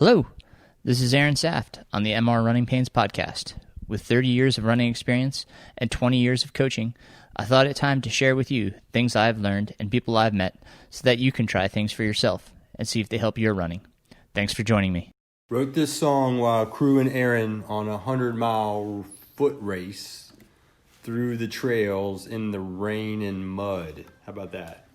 Hello, this is Aaron Saft on the MR Runningpains podcast. With 30 years of running experience and 20 years of coaching, I thought it time to share with you things I've learned and people I've met so that you can try things for yourself and see if they help your running. Thanks for joining me. Wrote this song while crewing Aaron on a 100-mile foot race through the trails in the rain and mud. How about that?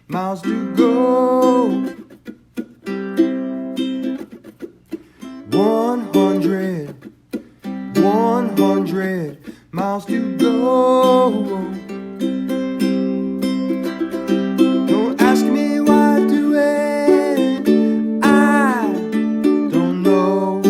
Miles to go. 100 miles to go. Don't ask me why I do it, I don't know.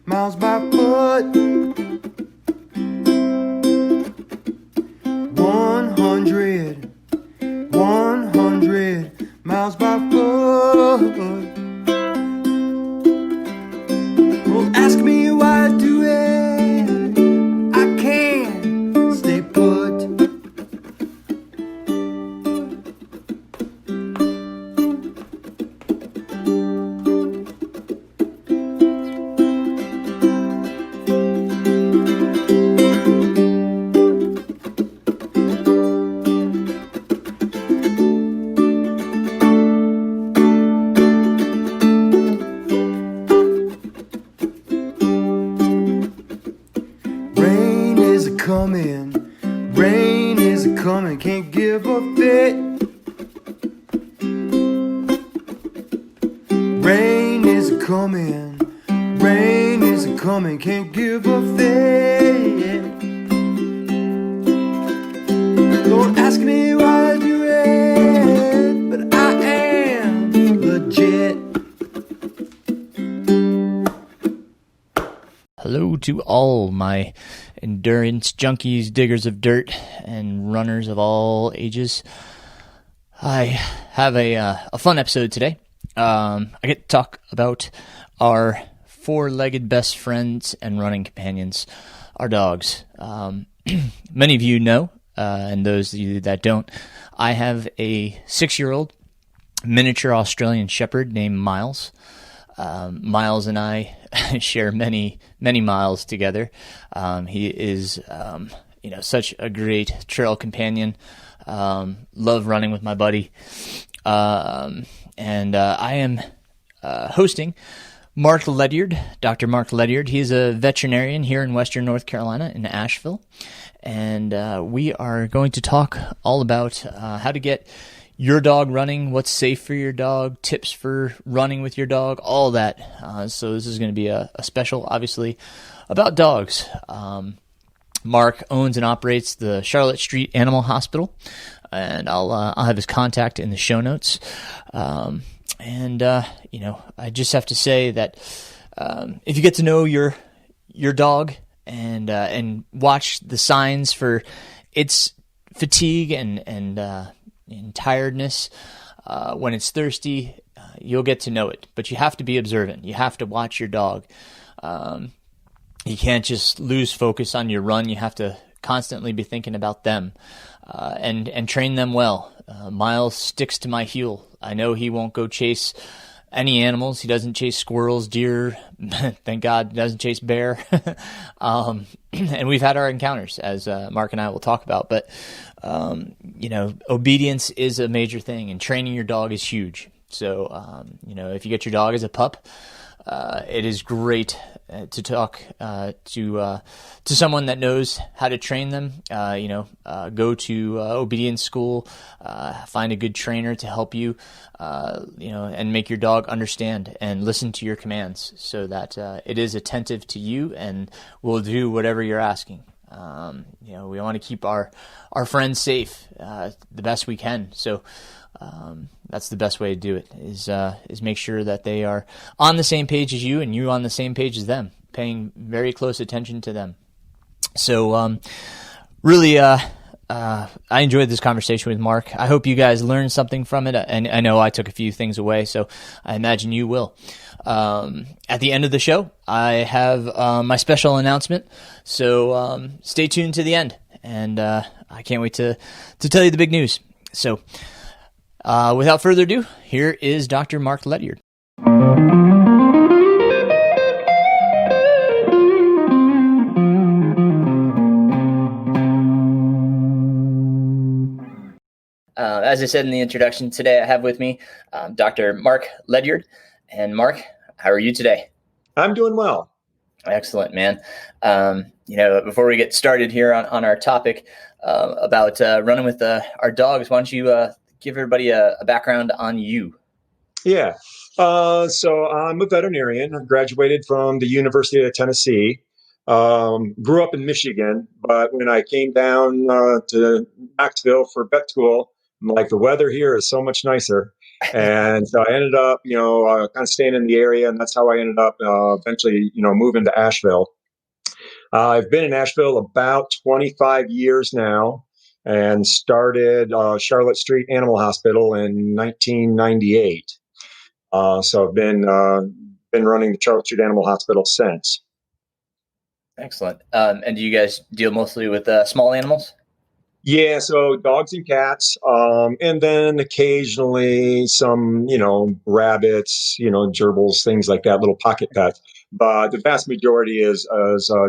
Miles by foot. 100 miles by foot. Don't ask me why I do it, I can't stay put. Rain is a coming, can't give a fit. Rain is a coming, can't give a fit. Don't ask me why I do it, but I am legit. Hello to all my endurance junkies, diggers of dirt, and runners of all ages. I have a fun episode today. I get to talk about our four-legged best friends and running companions, our dogs. Many of you know, and those of you that don't, I have a 6-year-old miniature Australian Shepherd named Miles. Miles and I share many miles together. He is, such a great trail companion. Love running with my buddy. And I am hosting Mark Ledyard, Dr. Mark Ledyard. He's a veterinarian here in Western North Carolina in Asheville. And we are going to talk all about how to get your dog running, what's safe for your dog, tips for running with your dog, all that. So this is going to be a special, obviously, about dogs. Mark owns and operates the Charlotte Street Animal Hospital, and I'll have his contact in the show notes. I just have to say that if you get to know your dog and watch the signs for its fatigue and tiredness, when it's thirsty, you'll get to know it. But you have to be observant. You have to watch your dog. You can't just lose focus on your run. You have to constantly be thinking about them and train them well. Miles sticks to my heel. I know he won't go chase any animals. He doesn't chase squirrels, deer. Thank God he doesn't chase bear. And we've had our encounters, as Mark and I will talk about. But, obedience is a major thing, and training your dog is huge. So, if you get your dog as a pup, it is great to talk to someone that knows how to train them. Go to obedience school, find a good trainer to help you, and make your dog understand and listen to your commands so that it is attentive to you and will do whatever you're asking. We want to keep our friends safe the best we can. So that's the best way to do it is make sure that they are on the same page as you and you on the same page as them, paying very close attention to them. So really, I enjoyed this conversation with Mark. I hope you guys learned something from it. And I know I took a few things away, so I imagine you will. At the end of the show, I have my special announcement. So stay tuned to the end. And I can't wait to tell you the big news. So without further ado, here is Dr. Mark Ledyard. As I said in the introduction, today I have with me Dr. Mark Ledyard. And Mark, how are you today? I'm doing well. Excellent, man. Before we get started here on our topic about running with our dogs, why don't you give everybody a background on you? Yeah. So I'm a veterinarian. I graduated from the University of Tennessee. Grew up in Michigan, but when I came down to Knoxville for vet school, I'm like, the weather here is so much nicer. And so I ended up, kind of staying in the area, and that's how I ended up eventually, moving to Asheville. I've been in Asheville about 25 years now and started Charlotte Street Animal Hospital in 1998. So I've been running the Charlotte Street Animal Hospital since. Excellent. And do you guys deal mostly with small animals? Yeah, so dogs and cats, and then occasionally some, rabbits, gerbils, things like that, little pocket pets. But the vast majority is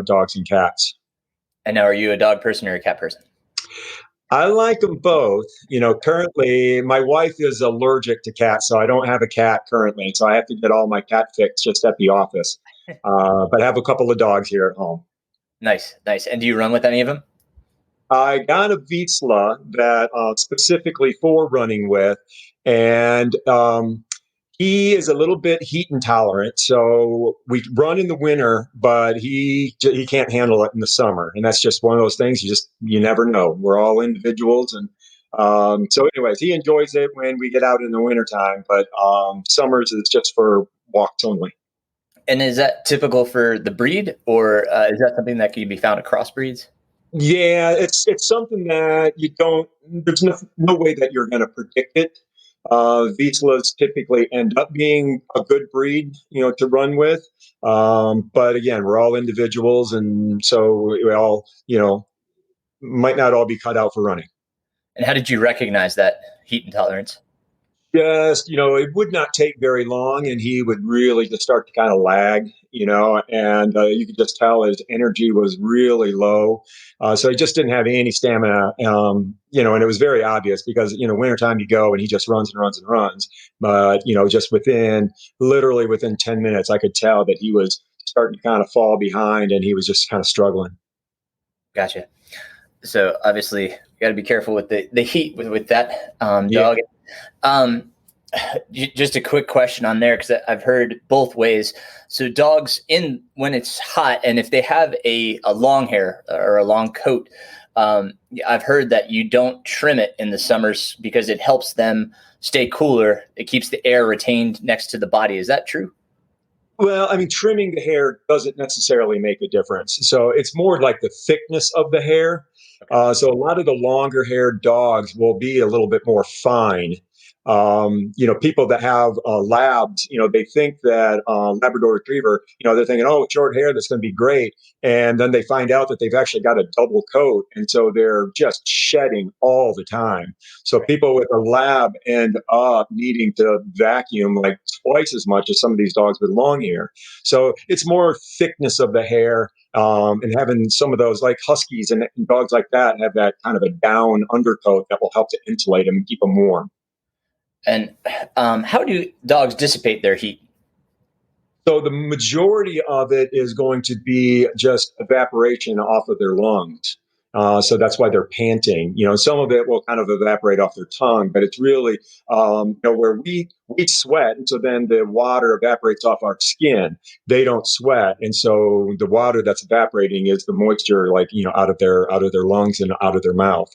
dogs and cats. And now, are you a dog person or a cat person? I like them both. Currently my wife is allergic to cats, so I don't have a cat currently. So I have to get all my cat fix just at the office. But I have a couple of dogs here at home. Nice. And do you run with any of them? I got a Heaslip that specifically for running with, and he is a little bit heat intolerant. So we run in the winter, but he can't handle it in the summer, and that's just one of those things. You never know. We're all individuals, and so anyways, he enjoys it when we get out in the wintertime, but summers is just for walks only. And is that typical for the breed, or is that something that can be found across breeds? Yeah, it's something that there's no way that you're going to predict it. Vizslas typically end up being a good breed, to run with. But again, we're all individuals, and so we all, might not all be cut out for running. And how did you recognize that heat intolerance? Just, it would not take very long, and he would really just start to kind of lag, and you could just tell his energy was really low. So he just didn't have any stamina, and it was very obvious because, wintertime you go and he just runs and runs and runs. But, just literally within 10 minutes, I could tell that he was starting to kind of fall behind and he was just kind of struggling. Gotcha. So obviously you got to be careful with the heat with that dog. Yeah. Just a quick question on there, because I've heard both ways. So dogs when it's hot, and if they have a long hair or a long coat, I've heard that you don't trim it in the summers because it helps them stay cooler. It keeps the air retained next to the body. Is that true? Well, I mean, trimming the hair doesn't necessarily make a difference. So it's more like the thickness of the hair. Okay. So a lot of the longer haired dogs will be a little bit more fine. People that have labs, they think that Labrador Retriever, they're thinking, oh, short hair, that's going to be great. And then they find out that they've actually got a double coat. And so they're just shedding all the time. So people with a lab end up needing to vacuum like twice as much as some of these dogs with long hair. So it's more thickness of the hair. And having some of those like huskies and dogs like that have that kind of a down undercoat that will help to insulate them and keep them warm. And how do dogs dissipate their heat? So the majority of it is going to be just evaporation off of their lungs. So that's why they're panting. Some of it will kind of evaporate off their tongue, but it's really, where we sweat, and so then the water evaporates off our skin. They don't sweat, and so the water that's evaporating is the moisture, like out of their lungs and out of their mouth.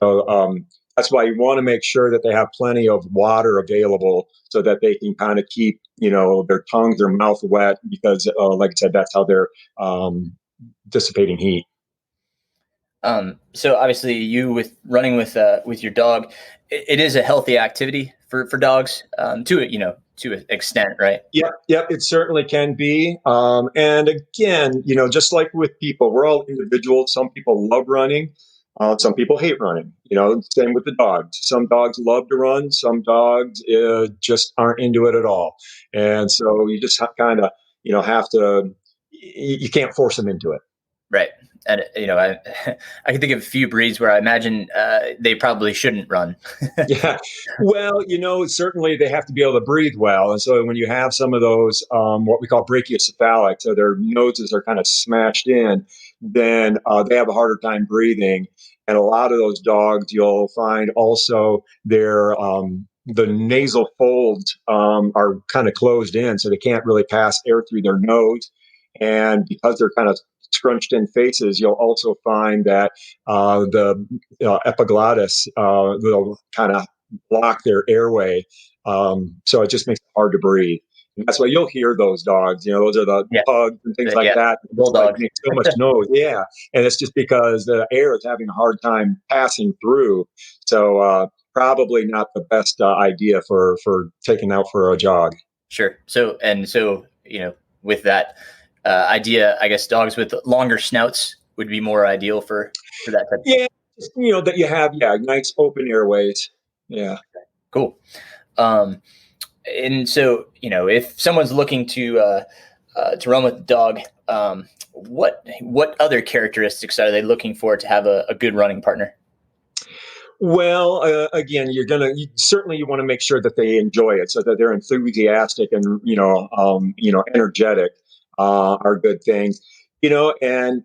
So that's why you want to make sure that they have plenty of water available so that they can kind of keep, their tongues, their mouth wet, because, like I said, that's how they're dissipating heat. So obviously, you with running with your dog, it is a healthy activity for dogs, to an extent, right? Yep, it certainly can be. And again, just like with people, we're all individuals. Some people love running. Some people hate running. Same with the dogs. Some dogs love to run. Some dogs just aren't into it at all. And so you just kind of, have to. You can't force them into it. Right. And I I can think of a few breeds where I imagine they probably shouldn't run. Yeah. Well, certainly they have to be able to breathe well. And so when you have some of those, what we call brachiocephalic, so their noses are kind of smashed in, then they have a harder time breathing. And a lot of those dogs, you'll find also the nasal folds are kind of closed in, so they can't really pass air through their nose. And because they're kind of scrunched in faces, you'll also find that the epiglottis will kind of block their airway. So it just makes it hard to breathe. And that's why you'll hear those dogs. Those are the pugs and things like that. Bulldog. Make so much noise. Yeah. And it's just because the air is having a hard time passing through. So probably not the best idea for taking out for a jog. Sure. So with that idea, I guess dogs with longer snouts would be more ideal for that type. Yeah, just, that you have nice open airways. Yeah. Cool. And so if someone's looking to run with the dog, what other characteristics are they looking for to have a good running partner? Well, again, you certainly want to make sure that they enjoy it, so that they're enthusiastic and energetic are good things. And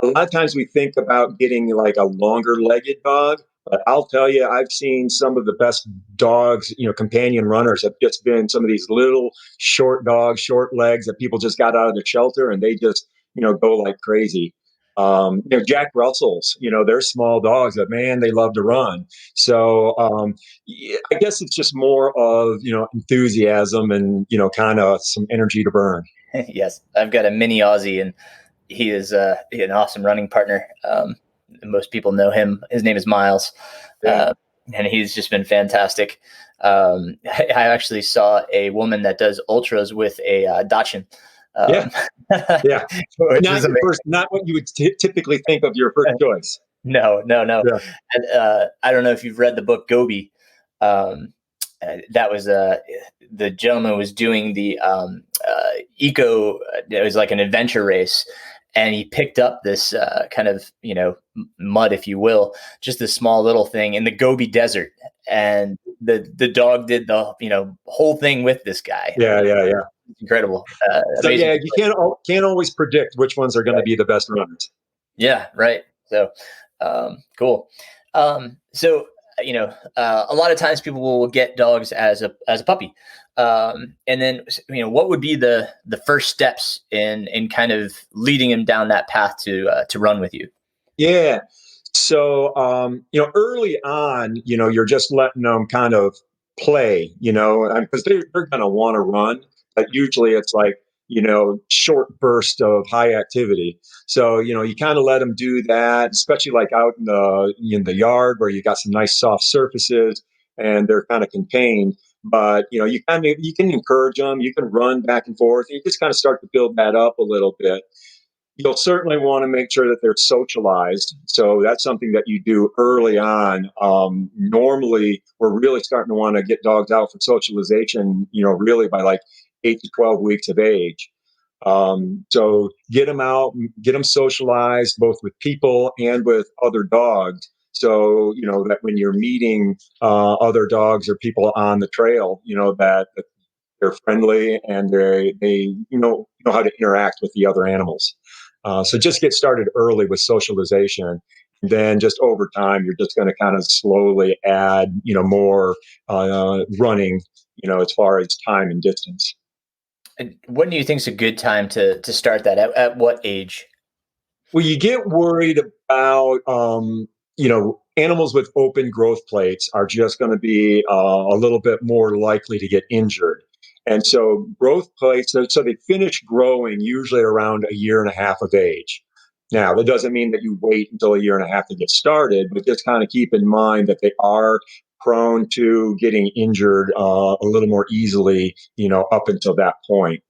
a lot of times we think about getting like a longer legged dog, but I'll tell you, I've seen some of the best dogs, companion runners have just been some of these little short dogs, short legs that people just got out of the shelter and they just, go like crazy. Jack Russells, they're small dogs, but man, they love to run. So I guess it's just more of, enthusiasm and, kind of some energy to burn. Yes, I've got a mini Aussie, and he is an awesome running partner. Most people know him. His name is Miles, and he's just been fantastic. I actually saw a woman that does ultras with a Dachshund. Yeah. Not what you would typically think of your first choice. No. Yeah. And, I don't know if you've read the book Gobi. That was the gentleman was doing the eco. It was like an adventure race, and he picked up this kind of mud, if you will, just this small little thing in the Gobi Desert, and the dog did the whole thing with this guy. Yeah. Incredible. So you can't always predict which ones are going to be the best runners. Yeah, right. So cool. So a lot of times people will get dogs as a puppy, and then what would be the first steps in kind of leading them down that path to run with you? Yeah. So early on, you're just letting them kind of play, because they're going to want to run, but usually it's like short burst of high activity. So you kind of let them do that, especially like out in the yard where you got some nice soft surfaces and they're kind of contained. But you can encourage them, you can run back and forth, and you just kind of start to build that up a little bit. You'll certainly want to make sure that they're socialized. So that's something that you do early on. Normally, we're really starting to want to get dogs out for socialization, really by like 8 to 12 weeks of age. So get them out, get them socialized, both with people and with other dogs. So, that when you're meeting other dogs or people on the trail, that they're friendly, and they know how to interact with the other animals. So just get started early with socialization. Then just over time, you're just going to kind of slowly add, more running, as far as time and distance. And when do you think is a good time to start that? At what age? Well, you get worried about, animals with open growth plates are just going to be a little bit more likely to get injured. And so growth plates, so they finish growing usually around a year and a half of age. Now, that doesn't mean that you wait until a year and a half to get started, but just kind of keep in mind that they are prone to getting injured a little more easily, up until that point.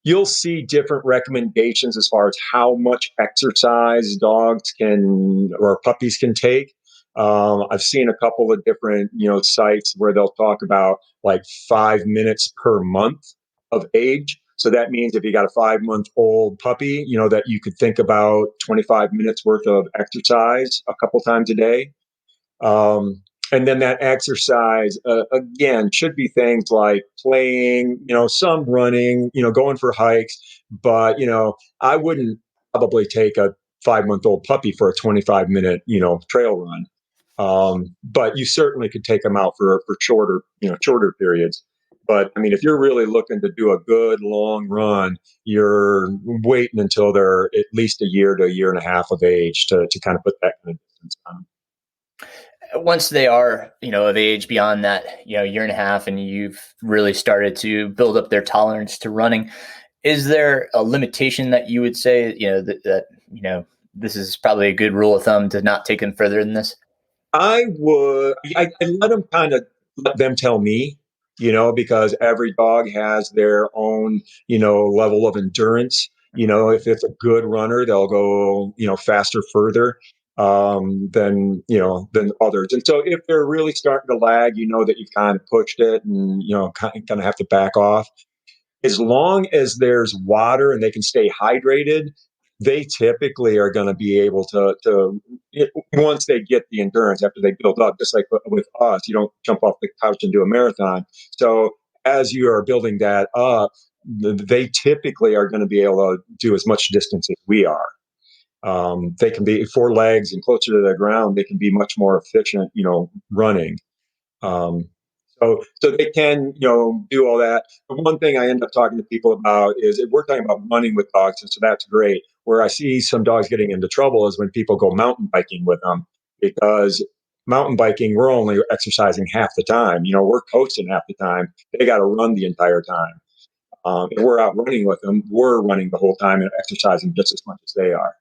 You'll see different recommendations as far as how much exercise dogs can or puppies can take. I've seen a couple of different, sites where they'll talk about like 5 minutes per month of age. So that means if you got a 5-month-old puppy, that you could think about 25 minutes worth of exercise a couple times a day. And then that exercise, again, should be things like playing, some running, going for hikes. But, I wouldn't probably take a 5-month-old puppy for a 25-minute, trail run. But you certainly could take them out for shorter periods. But I mean, if you're really looking to do a good long run, you're waiting until they're at least a year to a year and a half of age to kind of put that kind of distance on. Once they are, of age beyond that, year and a half, and you've really started to build up their tolerance to running, is there a limitation that you would say, that this is probably a good rule of thumb to not take them further than this? I let them tell me, because every dog has their own, level of endurance. If it's a good runner, they'll go, faster, further than others. And so if they're really starting to lag, that you've kind of pushed it and, kind of have to back off. As long as there's water and they can stay hydrated, they typically are going to be able to once they get the endurance after they build up, just like with us, you don't jump off the couch and do a marathon. So as you are building that up, they typically are going to be able to do as much distance as we are. They can be 4 legs and closer to the ground. They can be much more efficient, running. Um, so they can, do all that. The one thing I end up talking to people about is we're talking about running with dogs, and so that's great. Where I see some dogs getting into trouble is when people go mountain biking with them, because mountain biking, we're only exercising half the time. We're coasting half the time. They got to run the entire time. And we're out running with them. We're running the whole time and exercising just as much as they are.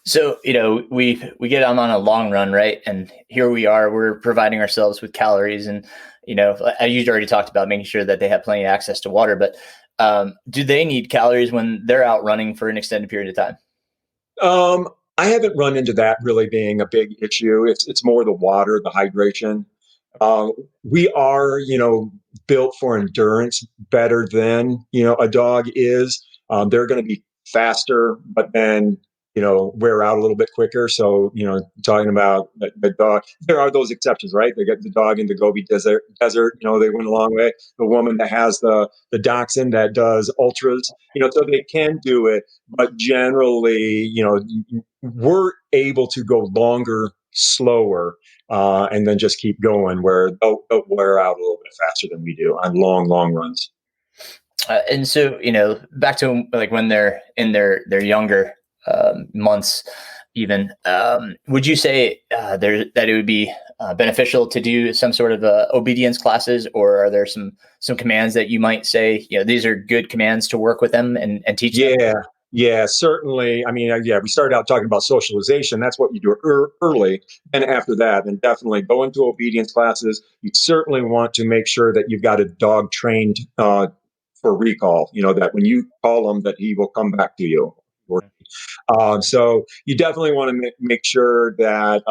So, we get them on a long run, right? And here we are, we're providing ourselves with calories. And, you already talked about making sure that they have plenty of access to water, but do they need calories when they're out running for an extended period of time? I haven't run into that really being a big issue. It's more the water, the hydration. We are, built for endurance better than, a dog is. They're going to be faster, but then, wear out a little bit quicker. So, talking about the dog, there are those exceptions, right? They get the dog in the Gobi Desert, they went a long way. The woman that has the dachshund that does ultras, so they can do it, but generally, we're able to go longer, slower, and then just keep going where they'll wear out a little bit faster than we do on long runs. And so, back to like when they're in their younger months, even, would you say that it would be beneficial to do some sort of obedience classes, or are there some commands that you might say, these are good commands to work with them and teach them? Yeah, certainly. I mean, we started out talking about socialization. That's what you do early. And after that, then definitely go into obedience classes. You certainly want to make sure that you've got a dog trained for recall, that when you call him, that he will come back to you. So you definitely want to make sure that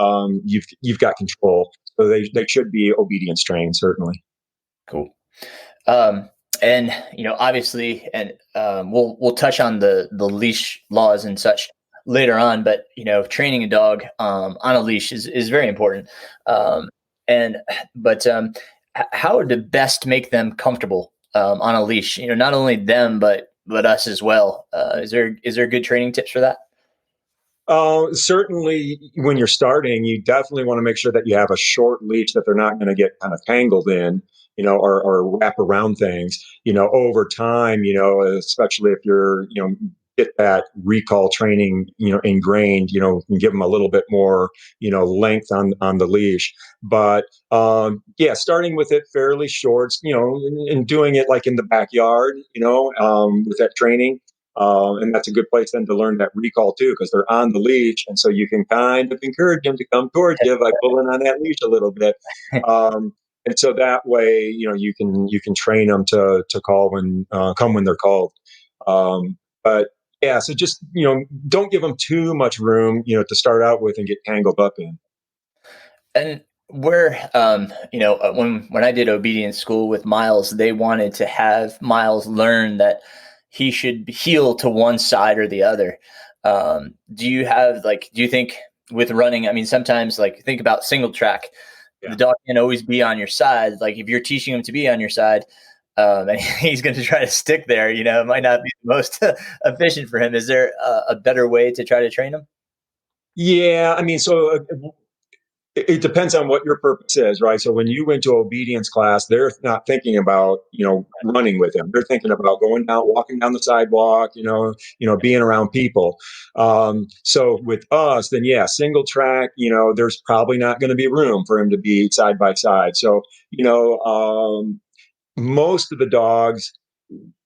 you've got control. So they should be obedience trained, certainly. Cool. And obviously, and we'll touch on the leash laws and such later on. But training a dog on a leash is very important. How to best make them comfortable on a leash? Not only them, but us as well. Is there good training tips for that? Certainly, when you're starting, you definitely want to make sure that you have a short leash that they're not going to get kind of tangled in, or wrap around things, over time, especially if you're, get that recall training, ingrained, and give them a little bit more, length on the leash. But yeah, starting with it fairly short, and doing it like in the backyard, with that training. And that's a good place then to learn that recall too, because they're on the leash, and so you can kind of encourage them to come towards you by pulling on that leash a little bit. And so that way, you can train them to call when come when they're called. But yeah, so just don't give them too much room, to start out with and get tangled up in. And when I did obedience school with Miles, they wanted to have Miles learn that he should heel to one side or the other. Do you think with running, I mean, sometimes think about single track, the dog can always be on your side. Like if you're teaching him to be on your side, and he's going to try to stick there, it might not be the most efficient for him. Is there a better way to try to train him? Yeah, I mean, so it depends on what your purpose is, right? So when you went to obedience class, they're not thinking about, running with him. They're thinking about going down, walking down the sidewalk, being around people. So with us, then yeah, single track, there's probably not going to be room for him to be side by side. So, most of the dogs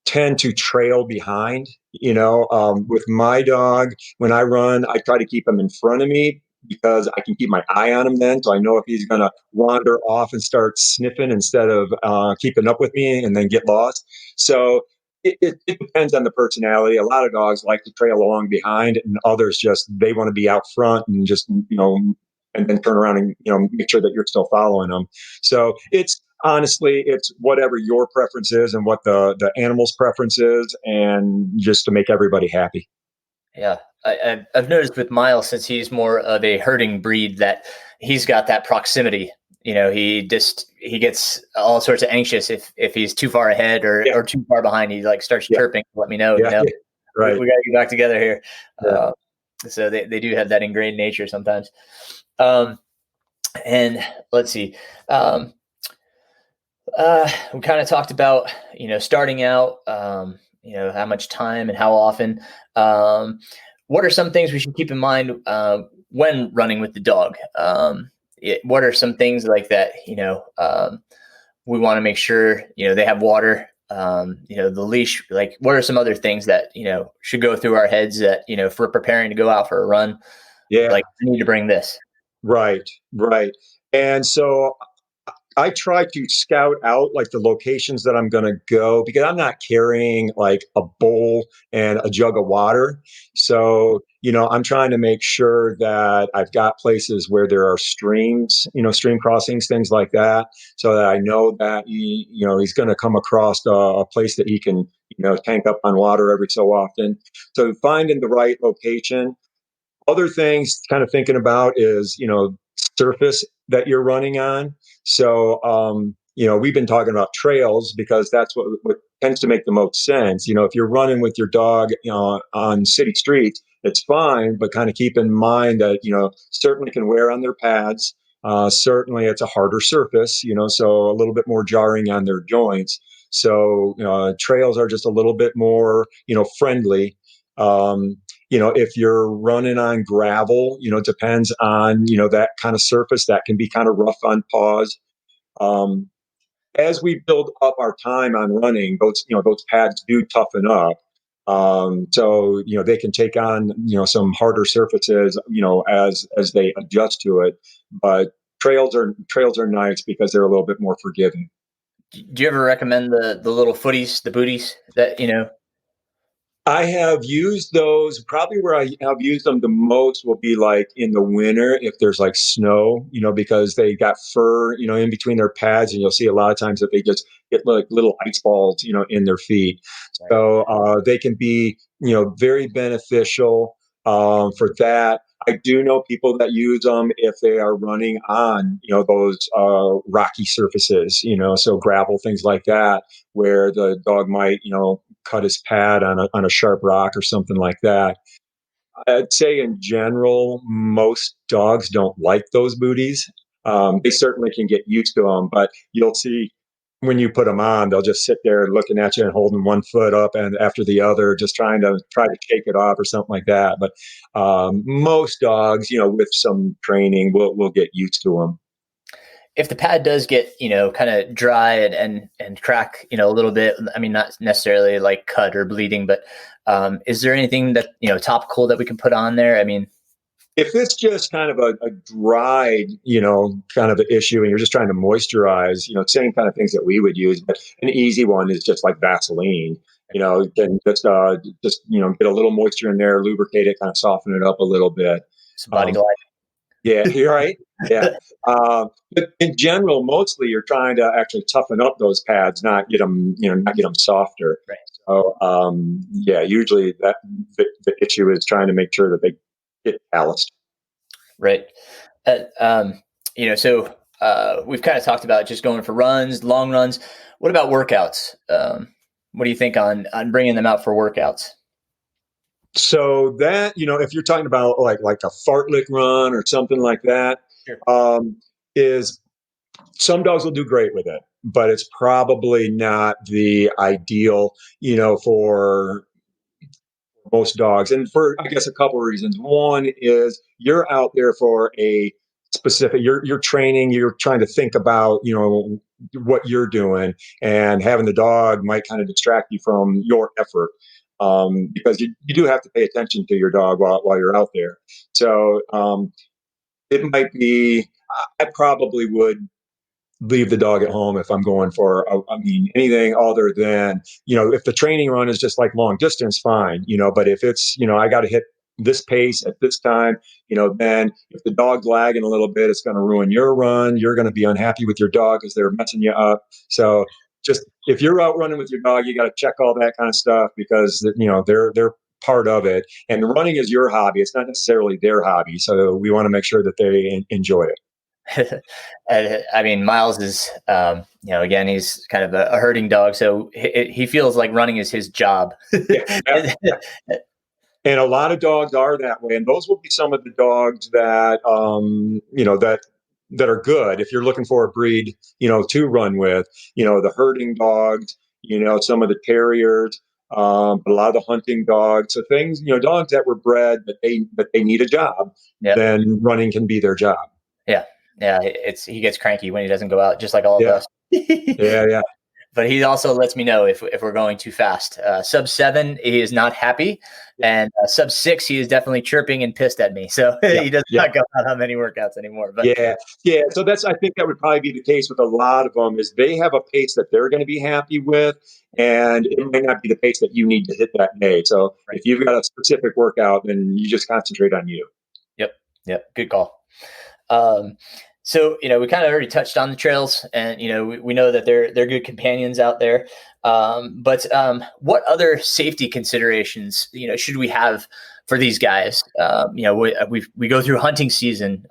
tend to trail behind. With my dog, when I run, I try to keep him in front of me because I can keep my eye on him then. So I know if he's going to wander off and start sniffing instead of keeping up with me and then get lost. So it depends on the personality. A lot of dogs like to trail along behind, and others they want to be out front and just, and then turn around and, make sure that you're still following them. So honestly, it's whatever your preference is and what the animal's preference is, and just to make everybody happy. Yeah, I've noticed with Miles, since he's more of a herding breed, that he's got that proximity. He gets all sorts of anxious if he's too far ahead or too far behind. He starts chirping to let me know. Yeah. Right. We got to get back together here. Yeah. So they do have that ingrained nature sometimes. And let's see. We kind of talked about starting out. How much time and how often. What are some things we should keep in mind when running with the dog? What are some things like that? We want to make sure they have water. The leash. Like, what are some other things that should go through our heads that if we're preparing to go out for a run? Yeah. Like, I need to bring this. Right. And so I try to scout out the locations that I'm going to go, because I'm not carrying a bowl and a jug of water. So, I'm trying to make sure that I've got places where there are streams, stream crossings, things like that, so that I know that he's going to come across a place that he can, tank up on water every so often. So finding the right location. Other things kind of thinking about is, surface that you're running on. So, we've been talking about trails because that's what tends to make the most sense. If you're running with your dog, on city streets, it's fine, but kind of keep in mind that, certainly can wear on their pads. Certainly it's a harder surface, so a little bit more jarring on their joints. So, trails are just a little bit more, friendly. If you're running on gravel, it depends on, that kind of surface that can be kind of rough on paws. As we build up our time on running, those pads do toughen up. So, they can take on, some harder surfaces, as they adjust to it. But trails are nice because they're a little bit more forgiving. Do you ever recommend the little footies, the booties that I have used those. Probably where I have used them the most will be in the winter, if there's snow, because they got fur, in between their pads, and you'll see a lot of times that they just get little ice balls, in their feet. So they can be, very beneficial. For that, I do know people that use them if they are running on, those rocky surfaces, so gravel, things like that, where the dog might, cut his pad on a sharp rock or something like that. I'd say in general, most dogs don't like those booties. They certainly can get used to them, but you'll see when you put them on, they'll just sit there looking at you and holding one foot up and after the other, just trying to shake it off or something like that. But most dogs, with some training, will get used to them. If the pad does get, kind of dry and crack, a little bit, I mean, not necessarily like cut or bleeding, but is there anything that, topical that we can put on there? I mean, if it's just kind of a dried, kind of an issue and you're just trying to moisturize, same kind of things that we would use, but an easy one is just like Vaseline. You can just get a little moisture in there, lubricate it, kind of soften it up a little bit. some body glide. Yeah, you're right. Yeah. But in general, mostly you're trying to actually toughen up those pads, not get them, not get them softer. Right. So, usually the issue is trying to make sure that they get calloused. Right. So we've kind of talked about just going for runs, long runs. What about workouts? What do you think on bringing them out for workouts? So that, if you're talking about like a fartlek run or something like that, Sure. Is some dogs will do great with it, but it's probably not the ideal, for most dogs. And for, I guess, a couple of reasons. One is you're out there for a specific, you're training, you're trying to think about, what you're doing, and having the dog might kind of distract you from your effort. Because you do have to pay attention to your dog while you're out there. So it might be, I probably would leave the dog at home if I'm going for, anything other than, if the training run is just like long distance, fine, but if it's, I got to hit this pace at this time, then if the dog's lagging a little bit, it's going to ruin your run. You're going to be unhappy with your dog because they're messing you up. So just, if you're out running with your dog, you got to check all that kind of stuff because, they're part of it. And running is your hobby. It's not necessarily their hobby. So we want to make sure that they enjoy it. I mean, Miles is, again, he's kind of a herding dog, so he feels like running is his job. Yeah. And a lot of dogs are that way, and those will be some of the dogs that that are good if you're looking for a breed, to run with. The herding dogs, some of the terriers, a lot of the hunting dogs. So things, dogs that were bred that they need a job. Yep. Then running can be their job. Yeah, he gets cranky when he doesn't go out, just like all of us. Yeah. But he also lets me know if we're going too fast. Sub 7, he is not happy, and sub 6, he is definitely chirping and pissed at me. So he does not go out on many workouts anymore. But yeah. So I think that would probably be the case with a lot of them. Is they have a pace that they're going to be happy with, and it may not be the pace that you need to hit that day. So if you've got a specific workout, then you just concentrate on you. Yep. Good call. So, we kind of already touched on the trails, and, we know that they're good companions out there. But what other safety considerations, should we have for these guys? We go through hunting season,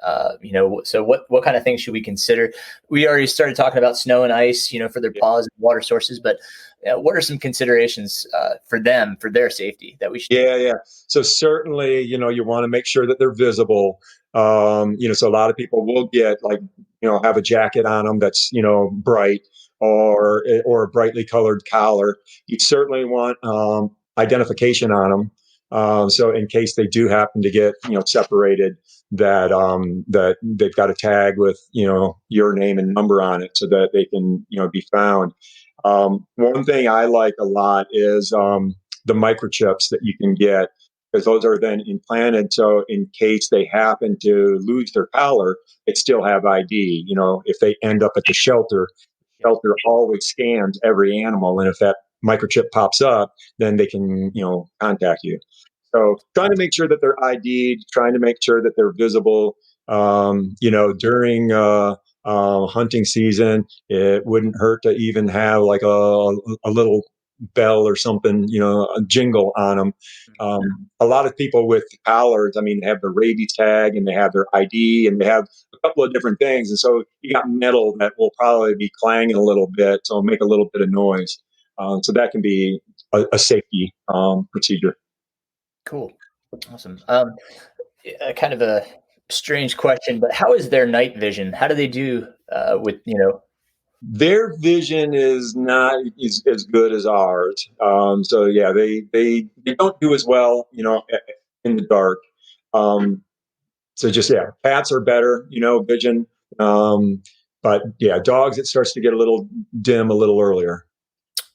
so what kind of things should we consider? We already started talking about snow and ice, for their paws and water sources, but what are some considerations for them, for their safety that we should? Yeah. So certainly, you want to make sure that they're visible. So a lot of people will get have a jacket on them that's, bright or a brightly colored collar. You certainly want identification on them. So in case they do happen to get, separated, that they've got a tag with, your name and number on it so that they can, be found. One thing I like a lot is the microchips that you can get, because those are then implanted. So in case they happen to lose their collar, they still have ID. If they end up at the shelter always scans every animal. And if that microchip pops up, then they can, contact you. So trying to make sure that they're ID'd, trying to make sure that they're visible, during hunting season, it wouldn't hurt to even have like a little bell or something, a jingle on them. A lot of people with collars, I mean, have the rabies tag and they have their ID and they have a couple of different things. And so you got metal that will probably be clanging a little bit, so it'll make a little bit of noise. So that can be a safety procedure. Cool. Awesome. Kind of a strange question, but how is their night vision? How do they do with, Their vision is not as good as ours. So yeah, they don't do as well, in the dark. So just, yeah, cats are better, vision. But yeah, dogs, it starts to get a little dim a little earlier.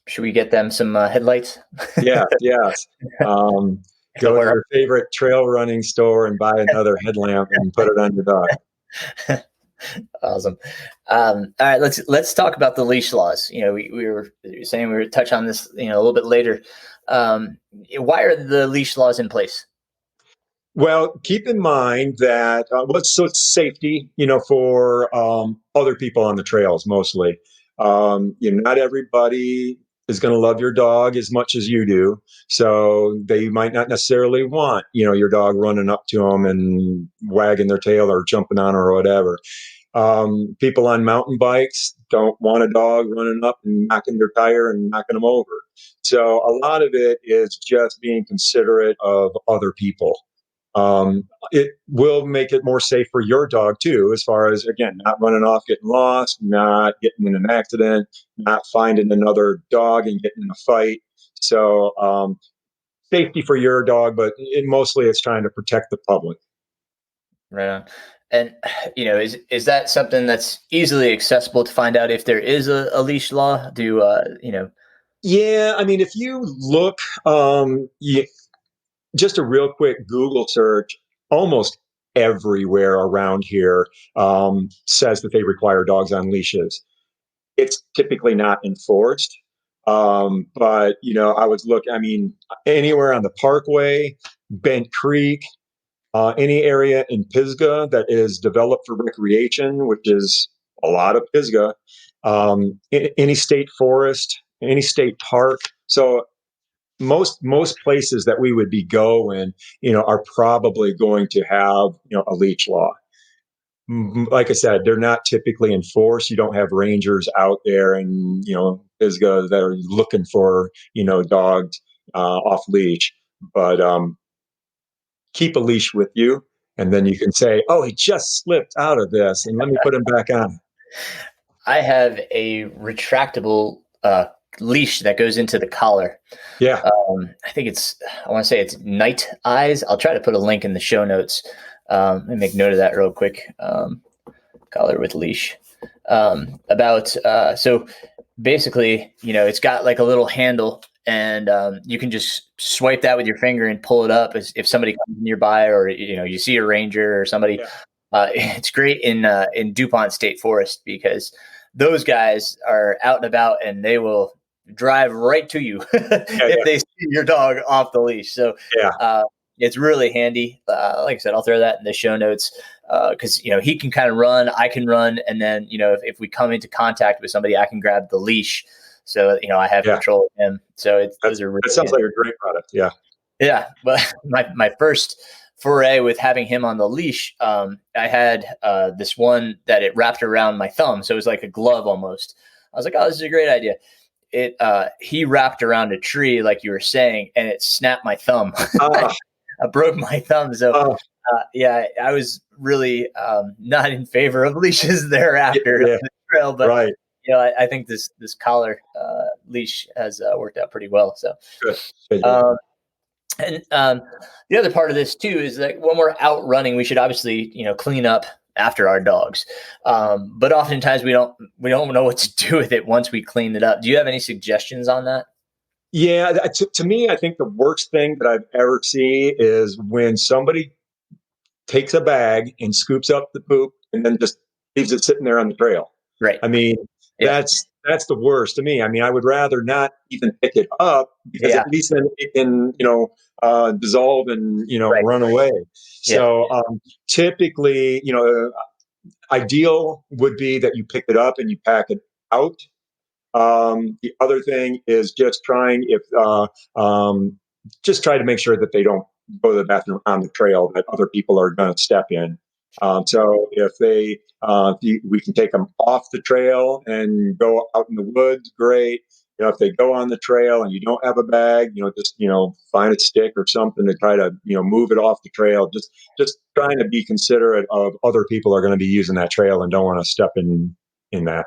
should we get them some headlights? Yeah, yes. Go to your favorite trail running store and buy another headlamp and put it on your dog. Awesome. All right, let's talk about the leash laws. We were saying we would touch on this, a little bit later. Why are the leash laws in place? Well, keep in mind that so it's safety, for other people on the trails mostly. Not everybody is going to love your dog as much as you do, so they might not necessarily want, your dog running up to them and wagging their tail or jumping on or whatever. People on mountain bikes don't want a dog running up and knocking their tire and knocking them over. So a lot of it is just being considerate of other people. It will make it more safe for your dog too, as far as, again, not running off, getting lost, not getting in an accident, not finding another dog and getting in a fight. So safety for your dog, but mostly it's trying to protect the public. Right on. And, is that something that's easily accessible to find out if there is a leash law? Yeah, I mean, if you look, just a real quick Google search, almost everywhere around here says that they require dogs on leashes. It's typically not enforced. But, I was anywhere on the Parkway, Bent Creek, any area in Pisgah that is developed for recreation, which is a lot of Pisgah, any state forest, any state park. So most places that we would be going, are probably going to have, a leash law. Like I said, they're not typically enforced. You don't have rangers out there and, Pisgah that are looking for, dogs off leash. But keep a leash with you, and then you can say, "Oh, he just slipped out of this, and let me put him back on." I have a retractable leash that goes into the collar. Yeah. I want to say it's Night Eyes. I'll try to put a link in the show notes. Let me make note of that real quick. Collar with leash. So basically, it's got like a little handle, and you can just swipe that with your finger and pull it up if somebody comes nearby, or you see a ranger or somebody. Yeah. It's great in DuPont State Forest because those guys are out and about and they will drive right to you if they see your dog off the leash. So it's really handy. Like I said, I'll throw that in the show notes because he can kind of run, I can run, and then if we come into contact with somebody, I can grab the leash. So I have control of him. So those are really. That sounds like a great product. Yeah. Yeah, but my first foray with having him on the leash, I had this one that it wrapped around my thumb, so it was like a glove almost. I was like, "Oh, this is a great idea." He wrapped around a tree, like you were saying, and it snapped my thumb. I broke my thumb. So, I was really not in favor of leashes thereafter the trail, but right. I think this collar leash has worked out pretty well. So, good. And the other part of this too is that when we're out running, we should obviously clean up after our dogs, but oftentimes we don't know what to do with it once we clean it up. Do you have any suggestions on that? Yeah, to me, I think the worst thing that I've ever seen is when somebody takes a bag and scoops up the poop and then just leaves it sitting there on the trail. Right. I mean, that's the worst to me. I mean, I would rather not even pick it up because at least then it can, dissolve and, run away. So typically, ideal would be that you pick it up and you pack it out. The other thing is just just try to make sure that they don't go to the bathroom on the trail that other people are going to step in. So if we can take them off the trail and go out in the woods, great. If they go on the trail and you don't have a bag, just find a stick or something to try to move it off the trail. Just trying to be considerate of other people are going to be using that trail and don't want to step in that.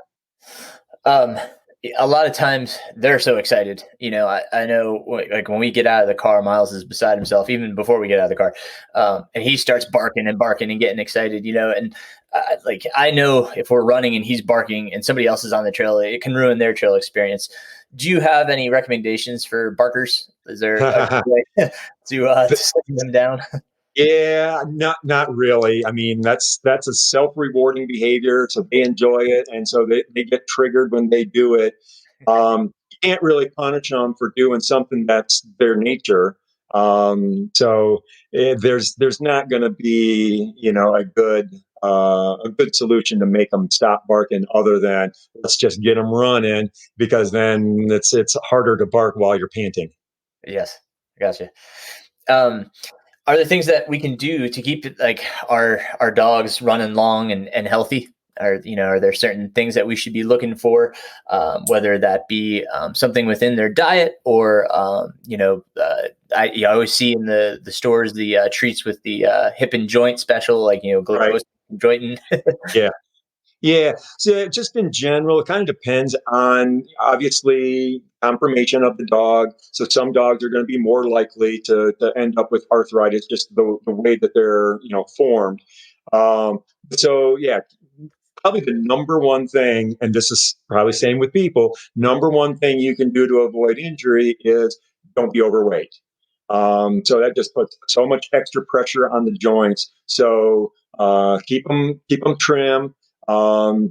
A lot of times they're so excited. I know, like, when we get out of the car, Miles is beside himself, even before we get out of the car. And he starts barking and barking and getting excited, and like, I know if we're running and he's barking and somebody else is on the trail, it can ruin their trail experience. Do you have any recommendations for barkers? Is there a way to setting them down? Yeah, not really. I mean, that's a self-rewarding behavior, so they enjoy it, and so they get triggered when they do it. You can't really punish them for doing something that's their nature. There's not going to be a good solution to make them stop barking other than let's just get them running, because then it's harder to bark while you're panting. Yes, gotcha. Are there things that we can do to keep like our dogs running long and healthy? Are there certain things that we should be looking for, whether that be something within their diet or, I always see in the stores the treats with the hip and joint special, like, glucose Right. jointing. Yeah. Yeah. So just in general, it kind of depends on obviously conformation of the dog. So some dogs are going to be more likely to end up with arthritis, just the way that they're, formed. Um, so yeah, probably the number one thing, and this is probably same with people, number one thing you can do to avoid injury is don't be overweight. So that just puts so much extra pressure on the joints. So keep them trim.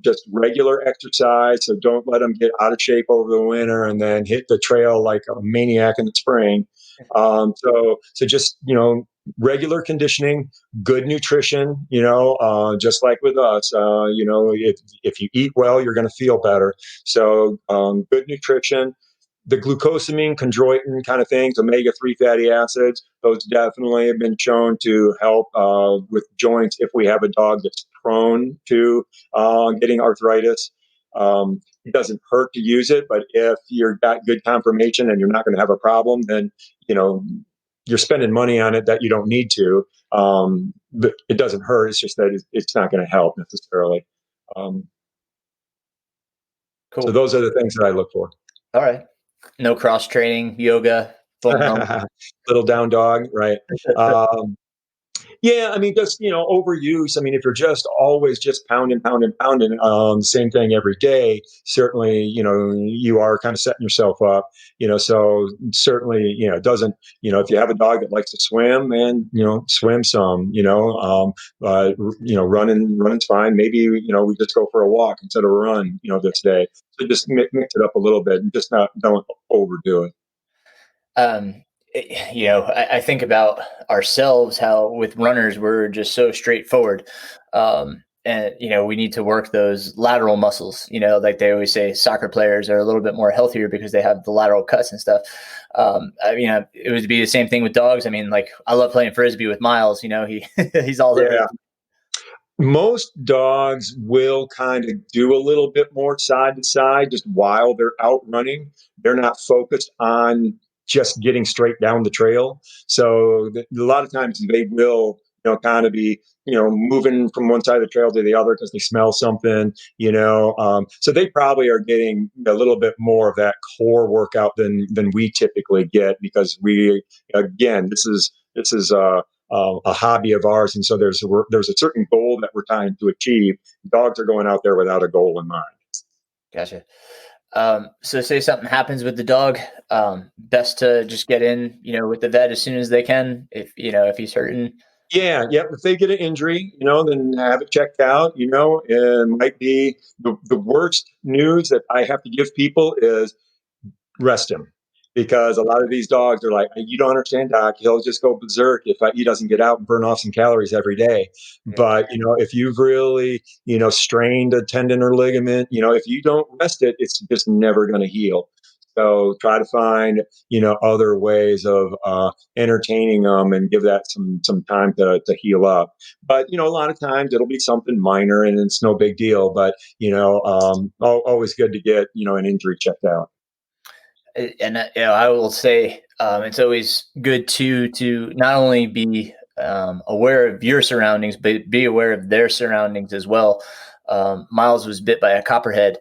Just regular exercise. So don't let them get out of shape over the winter and then hit the trail like a maniac in the spring. So just regular conditioning, good nutrition. Just like with us. If you eat well, you're going to feel better. So good nutrition, the glucosamine, chondroitin kind of things, omega-3 fatty acids, those definitely have been shown to help with joints if we have a dog that's prone to getting arthritis. It doesn't hurt to use it, but if you've got good conformation and you're not going to have a problem, then, you're spending money on it that you don't need to. But it doesn't hurt. It's just that it's not going to help necessarily. So Cool. those are the things that I look for. All right. No cross training, yoga, little down dog, right? Yeah, I mean, just overuse. I mean, if you're just always just pounding, the same thing every day, certainly, you are kind of setting yourself up. So certainly, it doesn't. If you have a dog that likes to swim, man, swim some. Running's fine. Maybe we just go for a walk instead of a run. This day, so just mix it up a little bit and just don't overdo it. I think about ourselves, how with runners, we're just so straightforward. And, we need to work those lateral muscles, like they always say, soccer players are a little bit more healthier because they have the lateral cuts and stuff. It would be the same thing with dogs. I mean, like, I love playing Frisbee with Miles, he's all there. Yeah. Most dogs will kind of do a little bit more side to side just while they're out running. They're not focused on just getting straight down the trail. So a lot of times they will, kind of be, moving from one side of the trail to the other because they smell something, So they probably are getting a little bit more of that core workout than we typically get, because this is a hobby of ours, and so there's a certain goal that we're trying to achieve. Dogs are going out there without a goal in mind. Gotcha. So say something happens with the dog, best to just get in, with the vet as soon as they can, if he's hurting. Yeah. If they get an injury, then have it checked out. It might be the worst news that I have to give people is rest him. because a lot of these dogs are like, you don't understand, Doc. He'll just go berserk if he doesn't get out and burn off some calories every day. But, if you've really, strained a tendon or ligament, if you don't rest it, it's just never going to heal. So try to find, other ways of entertaining them and give that some time to heal up. But, a lot of times it'll be something minor and it's no big deal. But, always good to get, an injury checked out. And I will say it's always good to not only be aware of your surroundings, but be aware of their surroundings as well. Miles was bit by a copperhead.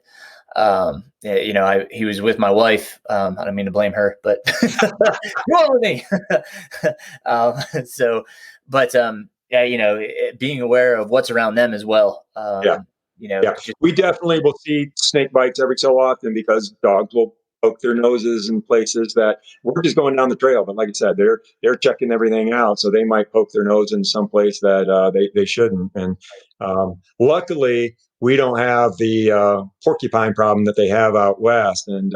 He was with my wife. I don't mean to blame her, but you are with me. Being aware of what's around them as well. We definitely will see snake bites every so often because dogs will poke their noses in places that we're just going down the trail. But like I said, they're checking everything out, so they might poke their nose in some place that they shouldn't. And luckily, we don't have the porcupine problem that they have out west. And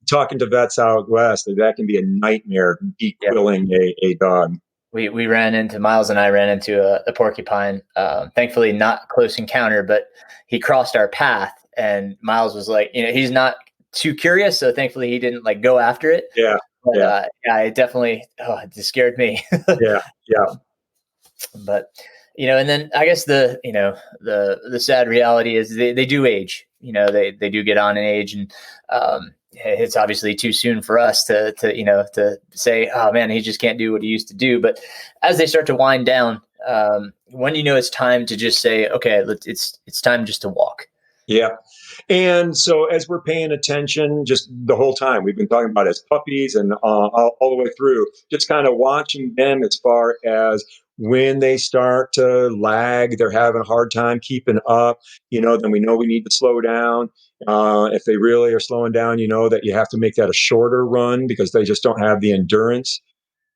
talking to vets out west, that can be a nightmare de-quilling a dog. Miles and I ran into a porcupine. Thankfully, not close encounter, but he crossed our path. And Miles was like, he's not too curious, so thankfully he didn't like go after it. It definitely it just scared me. But and then I guess the sad reality is they do age. They do get on in age, and it's obviously too soon for us to say, oh man, he just can't do what he used to do. But as they start to wind down, when it's time to just say, okay, it's time just to walk. Yeah. And so as we're paying attention just the whole time, we've been talking about as puppies and all the way through, just kind of watching them as far as when they start to lag, they're having a hard time keeping up, then we know we need to slow down. If they really are slowing down, that you have to make that a shorter run because they just don't have the endurance.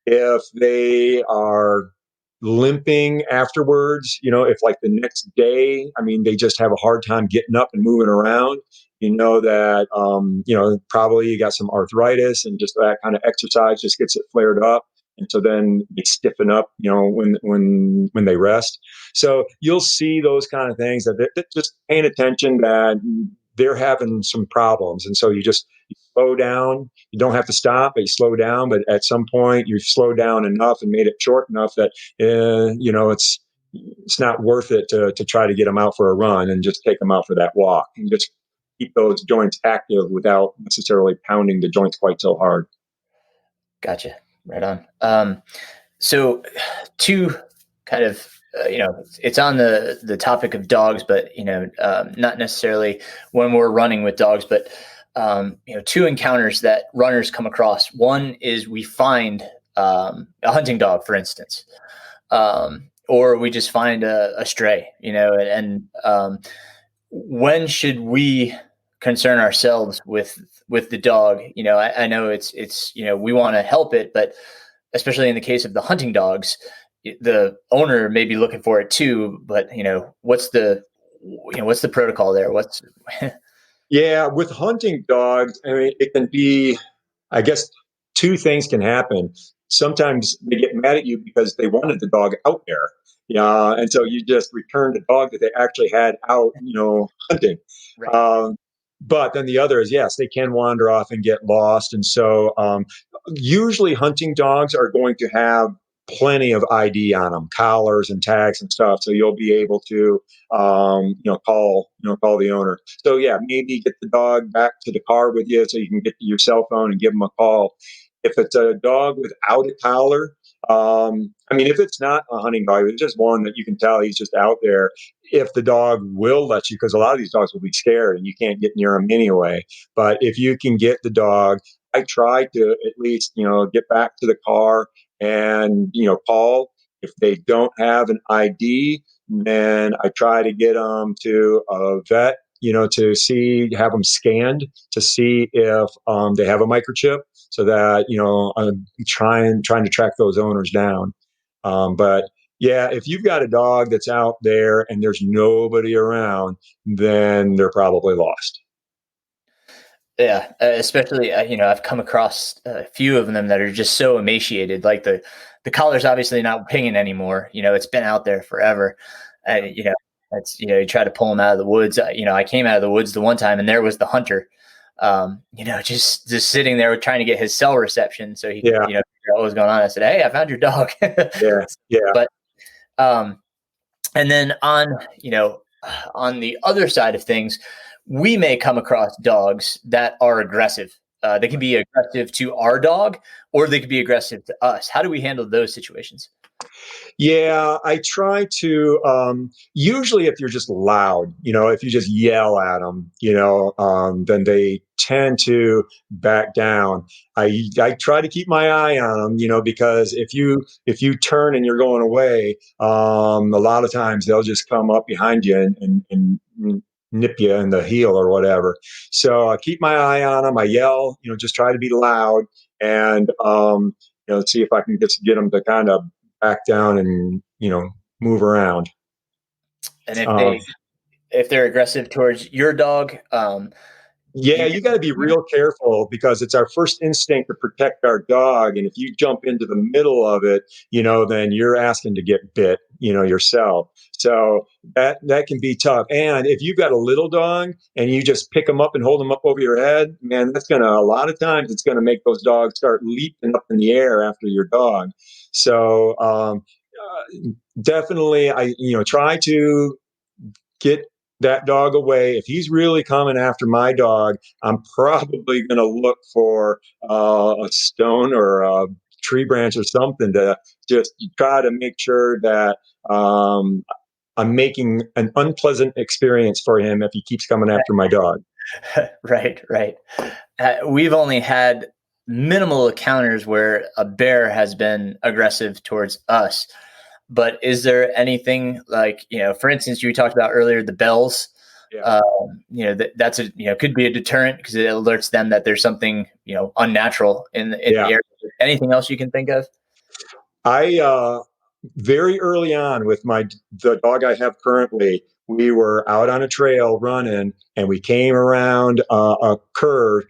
If they are limping afterwards, if like the next day, they just have a hard time getting up and moving around, that, probably you got some arthritis and just that kind of exercise just gets it flared up. And so then they stiffen up, when they rest. So you'll see those kind of things that just paying attention that they're having some problems. And so you slow down. You don't have to stop, but you slow down. But at some point, you've slowed down enough and made it short enough that it's not worth it to try to get them out for a run and just take them out for that walk and just keep those joints active without necessarily pounding the joints quite so hard. Gotcha. Right on. So two kind of it's on the topic of dogs, but not necessarily when we're running with dogs, but two encounters that runners come across. One is we find a hunting dog, for instance, or we just find a stray, and when should we concern ourselves with the dog? I know it's we want to help it, but especially in the case of the hunting dogs, the owner may be looking for it too, but what's the protocol there? Yeah, with hunting dogs, it can be, I guess, two things can happen. Sometimes they get mad at you because they wanted the dog out there. Yeah, and so you just return the dog that they actually had out, hunting. Right. But then the other is, yes, they can wander off and get lost. And so usually hunting dogs are going to have plenty of ID on them, collars and tags and stuff. So you'll be able to, call the owner. So yeah, maybe get the dog back to the car with you so you can get your cell phone and give them a call. If it's a dog without a collar, if it's not a hunting dog, it's just one that you can tell he's just out there. If the dog will let you, because a lot of these dogs will be scared and you can't get near them anyway. But if you can get the dog, I try to at least, get back to the car and, call. If they don't have an ID, then I try to get them to a vet, to have them scanned to see if they have a microchip so that, I'm trying to track those owners down. But yeah, if you've got a dog that's out there and there's nobody around, then they're probably lost. Yeah, especially I've come across a few of them that are just so emaciated. Like the collar's obviously not pinging anymore. It's been out there forever. And that's you try to pull them out of the woods. I came out of the woods the one time, and there was the hunter. Just sitting there trying to get his cell reception, so he could Yeah. figure out what was going on. I said, "Hey, I found your dog." Yeah. Yeah. But and then on the other side of things, we may come across dogs that are aggressive. They can be aggressive to our dog, or they can be aggressive to us. How do we handle those situations? Yeah, I try to. Usually, if you're just loud, if you just yell at them, then they tend to back down. I try to keep my eye on them, because if you turn and you're going away, a lot of times they'll just come up behind you and nip you in the heel or whatever. So I keep my eye on them. I yell, just try to be loud, and see if I can get them to kind of back down and move around. And if they're aggressive towards your dog, yeah, you got to be real careful because it's our first instinct to protect our dog, and if you jump into the middle of it, then you're asking to get bit, yourself. So that can be tough. And if you've got a little dog and you just pick them up and hold them up over your head, man, a lot of times it's gonna make those dogs start leaping up in the air after your dog. So definitely, I try to get that dog away. If he's really coming after my dog, I'm probably going to look for a stone or a tree branch or something to just try to make sure that I'm making an unpleasant experience for him if he keeps coming after my dog. Right. We've only had minimal encounters where a bear has been aggressive towards us. But is there anything like, for instance, you talked about earlier, the bells, Yeah. That's could be a deterrent because it alerts them that there's something, unnatural in the area. Anything else you can think of? I very early on with the dog I have currently, we were out on a trail running and we came around a curve.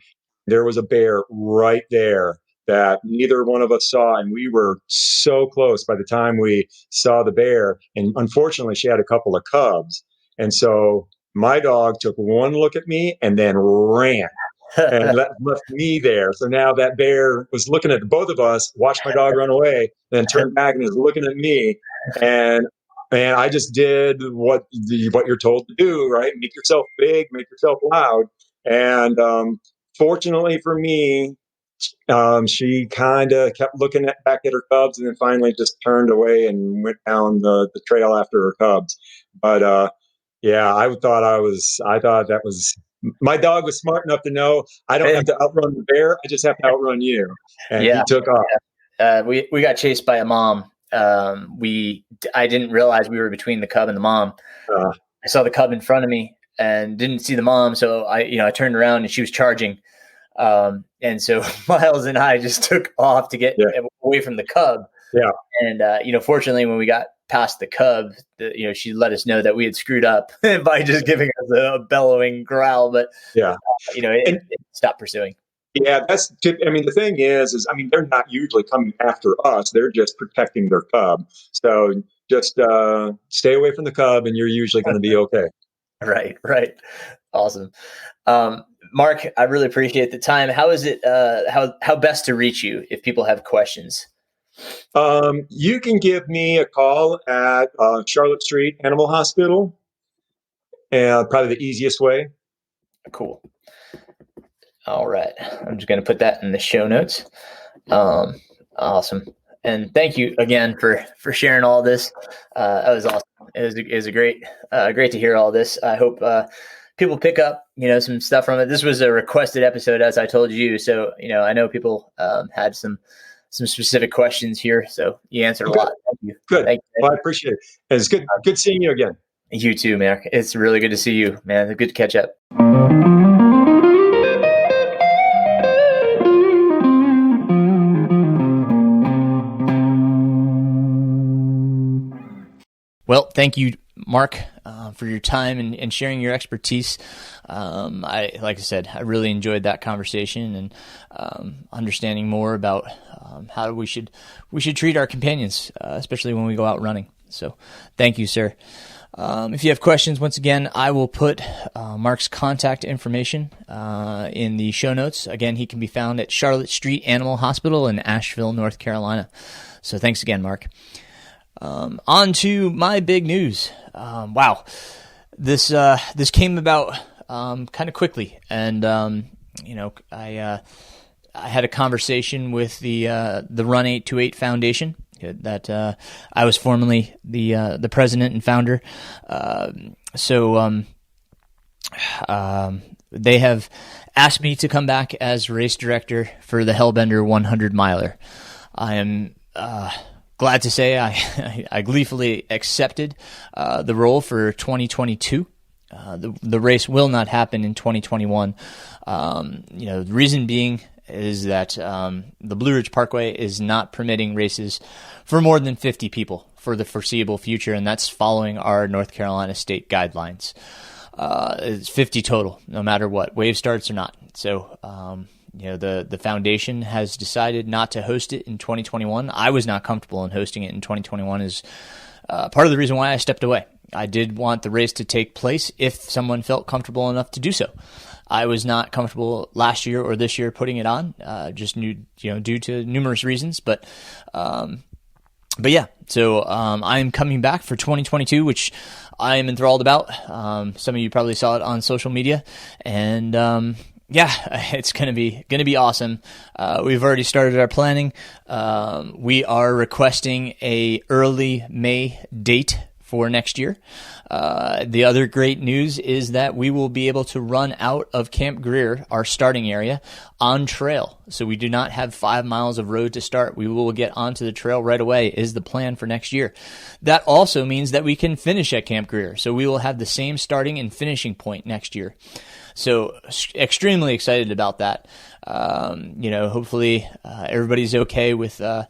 There was a bear right there that neither one of us saw, and we were so close by the time we saw the bear. And unfortunately, she had a couple of cubs, and so my dog took one look at me and then ran and left me there. So now that bear was looking at both of us, watched my dog run away, then turned back and is looking at me. And I just did what you're told to do, right? Make yourself big, make yourself loud. And fortunately for me, she kind of kept looking back at her cubs, and then finally just turned away and went down the trail after her cubs. But yeah, I thought that was, my dog was smart enough to know I don't have to outrun the bear. I just have to outrun you. And he took off. We got chased by a mom. I didn't realize we were between the cub and the mom. I saw the cub in front of me and didn't see the mom. So I turned around and she was charging. And so Miles and I just took off to get away from the cub. Yeah. And, fortunately, when we got past the cub, she let us know that we had screwed up by just giving us a bellowing growl. But, it stopped pursuing. Yeah, the thing is, they're not usually coming after us. They're just protecting their cub. So just stay away from the cub and you're usually going to be okay. Right. Awesome. Mark, I really appreciate the time. How is it, how best to reach you if people have questions? You can give me a call at Charlotte Street Animal Hospital. Probably the easiest way. Cool. All right. I'm just going to put that in the show notes. Awesome. And thank you again for sharing all this. That was awesome. It was a great to hear all this. I hope people pick up, some stuff from it. This was a requested episode, as I told you. So, I know people had some specific questions here. So you answered a lot. Thank you. Good. Thank you. Well, I appreciate it. It's good seeing you again. You too, Mark. It's really good to see you, man. It's good to catch up. Well, thank you Mark, for your time and sharing your expertise. Like I said, I really enjoyed that conversation and understanding more about how we should treat our companions, especially when we go out running. So thank you, sir. If you have questions, once again, I will put Mark's contact information in the show notes. Again, he can be found at Charlotte Street Animal Hospital in Asheville, North Carolina. So thanks again, Mark. On to my big news. Wow, this came about kind of quickly, and I had a conversation with the Run 828 Foundation that I was formerly the president and founder. So they have asked me to come back as race director for the Hellbender 100 miler. I am glad to say I gleefully accepted the role for 2022. The race will not happen in 2021. The reason being is that the Blue Ridge Parkway is not permitting races for more than 50 people for the foreseeable future, and that's following our North Carolina state guidelines. It's 50 total, no matter what, wave starts or not. So, the foundation has decided not to host it in 2021. I was not comfortable in hosting it in 2021 is part of the reason why I stepped away. I did want the race to take place if someone felt comfortable enough to do so. I was not comfortable last year or this year putting it on, just due to numerous reasons. But yeah, so I'm coming back for 2022, which I am enthralled about. Some of you probably saw it on social media, and it's gonna be awesome. We've already started our planning. We are requesting a early May date for next year. The other great news is that we will be able to run out of Camp Greer, our starting area, on trail. So we do not have 5 miles of road to start. We will get onto the trail right away is the plan for next year. That also means that we can finish at Camp Greer. So we will have the same starting and finishing point next year. So extremely excited about that. Hopefully everybody's okay with our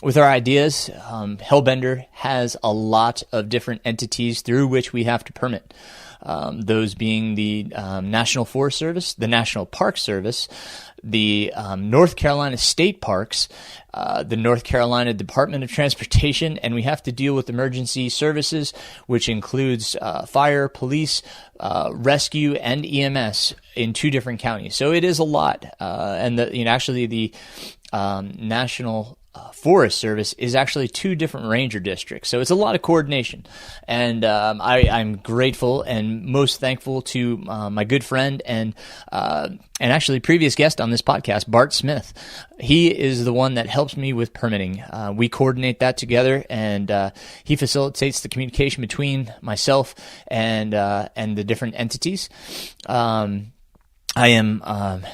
ideas. Hellbender has a lot of different entities through which we have to permit. Those being the National Forest Service, the National Park Service, the North Carolina State Parks, the North Carolina Department of Transportation, and we have to deal with emergency services, which includes fire, police, rescue, and EMS in 2 different counties. So it is a lot. And the National Forest Service is actually 2 different ranger districts. So it's a lot of coordination. And I'm grateful and most thankful to my good friend and actually previous guest on this podcast, Bart Smith. He is the one that helps me with permitting. We coordinate that together, and he facilitates the communication between myself and the different entities. I am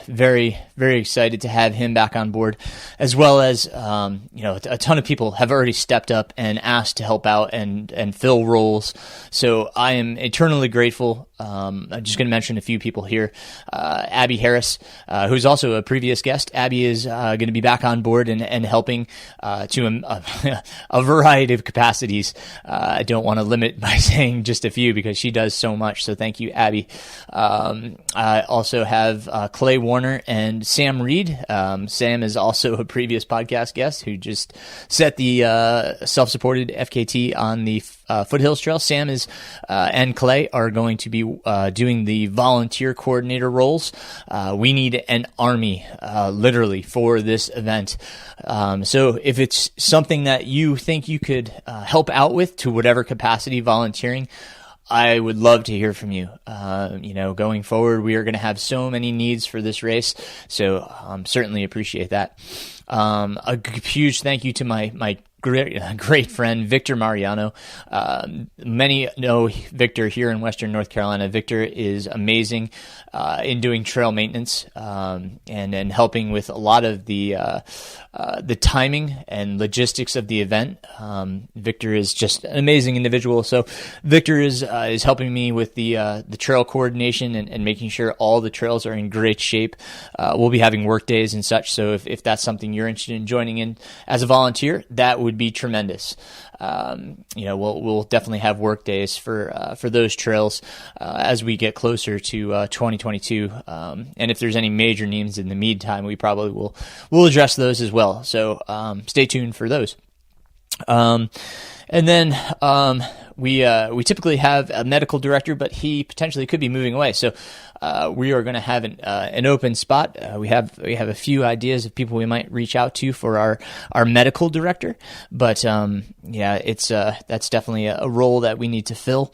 very, very excited to have him back on board, as well as a ton of people have already stepped up and asked to help out and fill roles. So I am eternally grateful. I'm just going to mention a few people here. Abby Harris, who's also a previous guest. Abby is going to be back on board and helping to a variety of capacities. I don't want to limit by saying just a few because she does so much. So thank you, Abby. I also have Clay Warner and Sam Reed. Sam is also a previous podcast guest who just set the self-supported FKT on the Foothills Trail. Sam is and Clay are going to be doing the volunteer coordinator roles. We need an army, literally, for this event. So if it's something that you think you could help out with to whatever capacity volunteering, I would love to hear from you. Going forward, we are going to have so many needs for this race, so certainly appreciate that. A huge thank you to my great friend Victor Mariano. Many know Victor here in Western North Carolina. Victor is amazing in doing trail maintenance and helping with a lot of the timing and logistics of the event. Victor is just an amazing individual. So Victor is helping me with the trail coordination and making sure all the trails are in great shape. We'll be having work days and such. So if that's something you're interested in joining in as a volunteer, that would would be tremendous. We'll definitely have work days for those trails as we get closer to 2022. And if there's any major needs in the meantime, we probably will address those as well. So stay tuned for those. And then we typically have a medical director, but he potentially could be moving away. So we are going to have an open spot. We have a few ideas of people we might reach out to for our medical director, but that's definitely a role that we need to fill,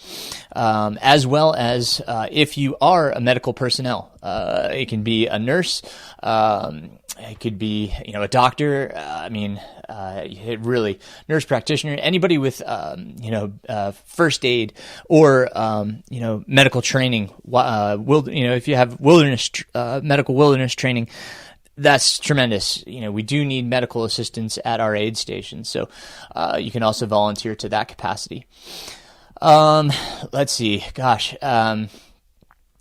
as well as if you are a medical personnel. It can be a nurse. It could be, a doctor. Nurse practitioner, anybody with, first aid or, medical training. If you have medical wilderness training, that's tremendous. We do need medical assistance at our aid stations. So, you can also volunteer to that capacity. Let's see. Gosh.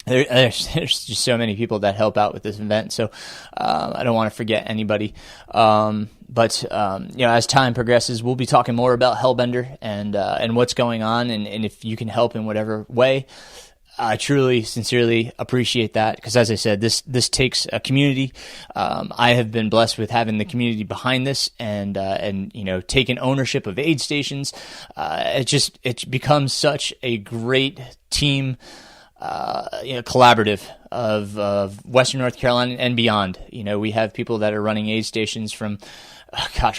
There's just so many people that help out with this event, so I don't want to forget anybody. But as time progresses, we'll be talking more about Hellbender and what's going on, and if you can help in whatever way, I truly, sincerely appreciate that, because as I said, this takes a community. I have been blessed with having the community behind this, and taking ownership of aid stations. It becomes such a great team. Collaborative of Western North Carolina and beyond. We have people that are running aid stations from,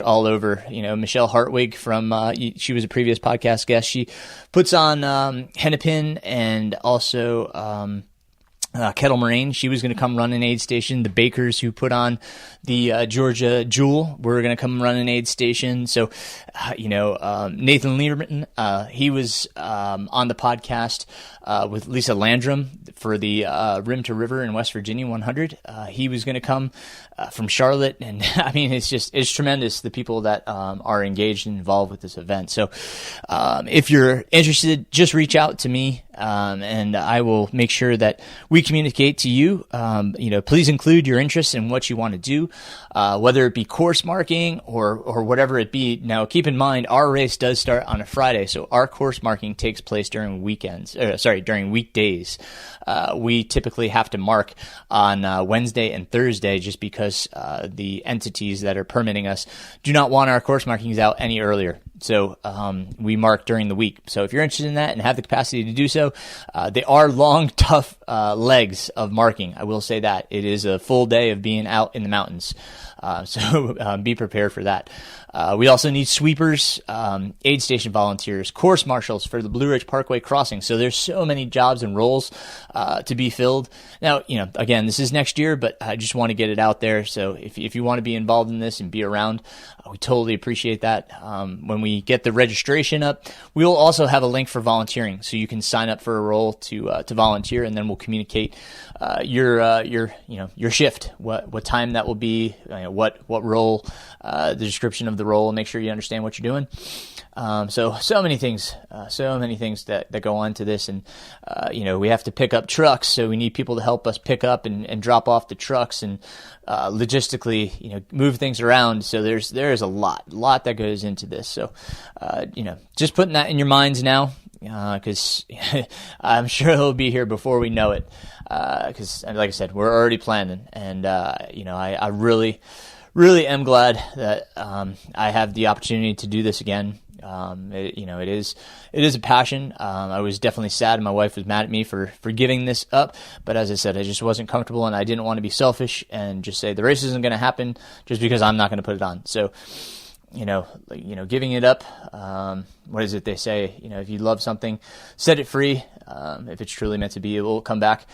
all over. Michelle Hartwig from, she was a previous podcast guest. She puts on Hennepin and also Kettle Moraine. She was going to come run an aid station. The Bakers, who put on the Georgia Jewel, were going to come run an aid station. So, Nathan Lieberman, he was on the podcast with Lisa Landrum for the Rim to River in West Virginia 100. He was going to come from Charlotte, and it's tremendous, the people that are engaged and involved with this event. So if you're interested, just reach out to me, and I will make sure that we communicate to you. Please include your interests in what you want to do, whether it be course marking or whatever it be. Now, keep in mind, our race does start on a Friday, so our course marking takes place during during weekdays. We typically have to mark on Wednesday and Thursday, just because the entities that are permitting us do not want our course markings out any earlier. So we mark during the week. So if you're interested in that and have the capacity to do so, they are long, tough legs of marking. I will say that. It is a full day of being out in the mountains. So be prepared for that. We also need sweepers, aid station volunteers, course marshals for the Blue Ridge Parkway crossing. So there's so many jobs and roles to be filled. Now, again, this is next year, but I just want to get it out there. So if you want to be involved in this and be around, we totally appreciate that. When we get the registration up, we'll also have a link for volunteering, so you can sign up for a role to volunteer, and then we'll communicate your shift, what time that will be, what role, the description of the role, and make sure you understand what you're doing. So many things that go on to this, and we have to pick up trucks, so we need people to help us pick up and drop off the trucks, and logistically, move things around. So there is a lot that goes into this. So just putting that in your minds now, because I'm sure it'll be here before we know it. Because like I said, we're already planning, and I really am glad that I have the opportunity to do this again. It is a passion. I was definitely sad, and my wife was mad at me for giving this up. But as I said, I just wasn't comfortable, and I didn't want to be selfish and just say the race isn't going to happen just because I'm not going to put it on. So, giving it up. What is it they say? If you love something, set it free. If it's truly meant to be, it will come back.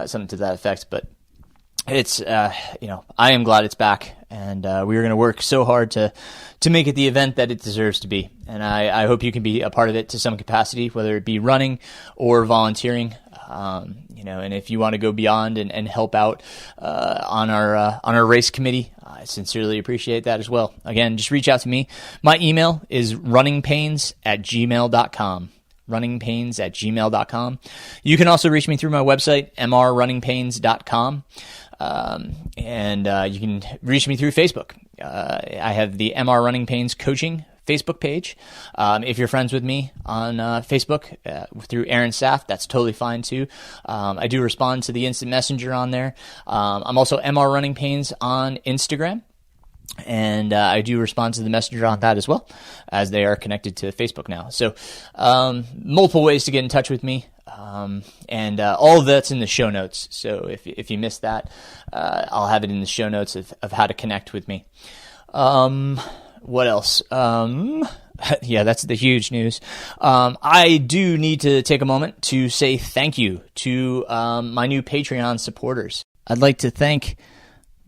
Something to that effect. But it's, I am glad it's back, and we are going to work so hard to make it the event that it deserves to be. And I hope you can be a part of it to some capacity, whether it be running or volunteering. And if you want to go beyond and help out on our race committee, I sincerely appreciate that as well. Again, just reach out to me. My email is runningpains@gmail.com. runningpains@gmail.com. You can also reach me through my website, mrrunningpains.com. And you can reach me through Facebook. I have the MR Running Pains Coaching Facebook page. If you're friends with me on Facebook through Aaron Saft, that's totally fine too. I do respond to the instant messenger on there. I'm also MR Runningpains on Instagram. And I do respond to the messenger on that as well, as they are connected to Facebook now. So multiple ways to get in touch with me. And all of that's in the show notes. So if you missed that, I'll have it in the show notes of how to connect with me. What else? Yeah, that's the huge news. I do need to take a moment to say thank you to my new Patreon supporters. I'd like to thank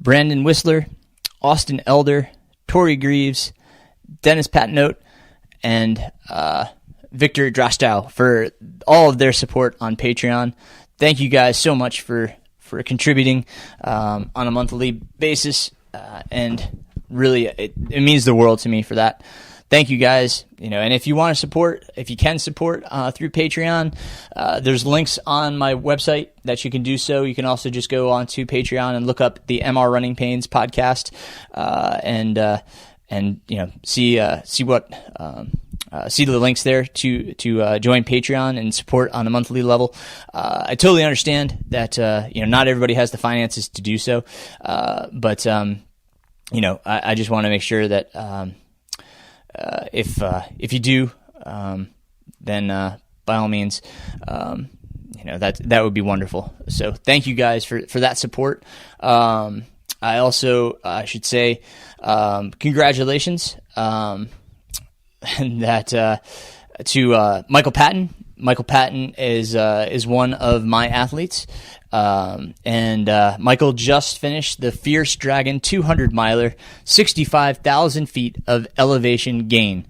Brandon Whistler, Austin Elder, Tory Grieves, Dennis Patenotte, and Victor Dostrow for all of their support on Patreon. Thank you guys so much for contributing on a monthly basis, and really it means the world to me for that. Thank you guys. And if you want to support, if you can support through Patreon, there's links on my website that you can do so. You can also just go onto Patreon and look up the MR Runningpains podcast, and see the links there to join Patreon and support on a monthly level. I totally understand that not everybody has the finances to do so, but I just want to make sure that if you do, then by all means, that would be wonderful. So thank you guys for that support. I should say congratulations to Michael Patton. Michael Patton is one of my athletes. And Michael just finished the Fierce Dragon 200 miler, 65,000 feet of elevation gain.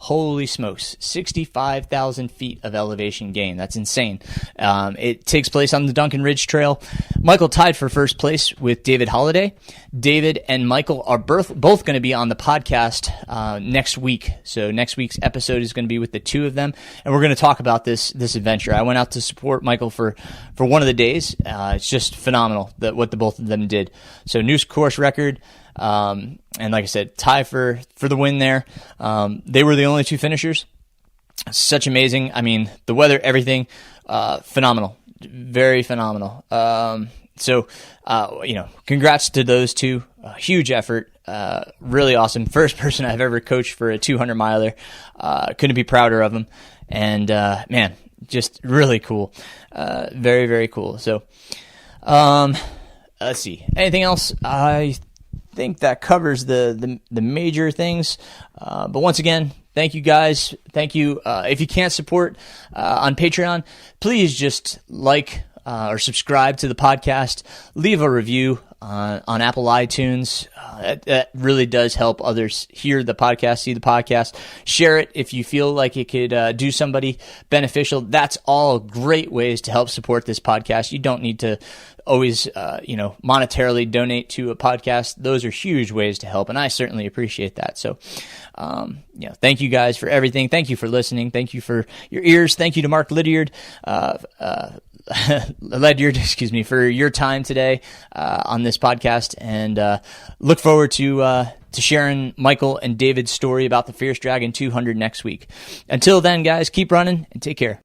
Holy smokes, 65,000 feet of elevation gain. That's insane. It takes place on the Duncan Ridge Trail. Michael tied for first place with David Holliday. David and Michael are both going to be on the podcast next week. So next week's episode is going to be with the two of them, and we're going to talk about this adventure. I went out to support Michael for one of the days. It's just phenomenal what the both of them did. So new course record. And like I said, tie for the win there. They were the only two finishers. Such amazing. I mean, the weather, everything, phenomenal, very phenomenal. Congrats to those two. Huge effort. Really awesome. First person I've ever coached for a 200 miler. Couldn't be prouder of them. And, man, just really cool. Very, very cool. So, let's see. Anything else? I think that covers the major things. But once again, thank you guys. Thank you. If you can't support on Patreon, please just like or subscribe to the podcast. Leave a review on Apple iTunes. That really does help others hear the podcast, see the podcast. Share it if you feel like it could do somebody beneficial. That's all great ways to help support this podcast. You don't need to always, monetarily donate to a podcast. Those are huge ways to help, and I certainly appreciate that. So, thank you guys for everything. Thank you for listening. Thank you for your ears. Thank you to Mark Ledyard, for your time today on this podcast, and look forward to sharing Michael and David's story about the Fierce Dragon 200 next week. Until then, guys, keep running and take care.